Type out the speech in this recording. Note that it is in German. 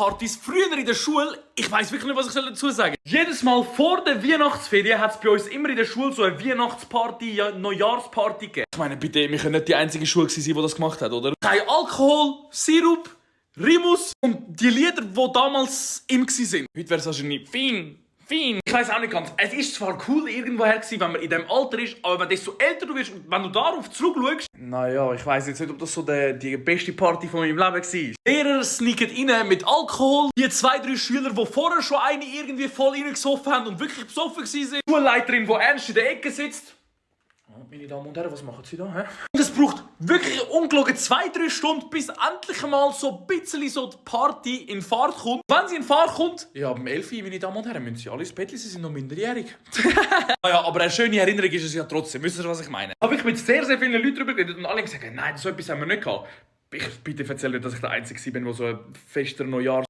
Partys früher in der Schule. Ich weiß wirklich nicht, was ich dazu sagen soll. Jedes Mal vor der Weihnachtsferien hat es bei uns immer in der Schule so eine Weihnachtsparty, ja, Neujahrsparty gegeben. Ich meine, bitte, wir können nicht die einzige Schule sein, die das gemacht hat, oder? Kein Alkohol, Sirup, Rimus und die Lieder, die damals in waren. Heute wäre es wahrscheinlich fein. Ich weiß auch nicht ganz. Es ist zwar cool irgendwoher gewesen, wenn man in diesem Alter ist, aber wenn desto älter du wirst und wenn du darauf zurückschaust... Naja, ich weiß jetzt nicht, ob das so die beste Party von meinem Leben war. Lehrer sneaken rein mit Alkohol. Die 2, 3 Schüler, die vorher schon eine irgendwie voll reingesoffen haben und wirklich besoffen waren. Die Schulleiterin, die ernst in der Ecke sitzt. Meine Damen und Herren, was machen Sie da? Hä? Und es braucht wirklich ungelogen 2, 3 Stunden, bis endlich mal so ein bisschen so die Party in Fahrt kommt. Wenn sie in Fahrt kommt, ja, um 11 Uhr, meine Damen und Herren, müssen Sie alle ins Bett, Sie sind noch minderjährig. Ja, aber eine schöne Erinnerung ist es ja trotzdem. Wisst ihr, was ich meine? Habe ich mit sehr, sehr vielen Leuten darüber geredet und alle gesagt, nein, so etwas haben wir nicht gehabt. Bitte erzähl nicht, dass ich der Einzige bin, der so ein fester Neujahr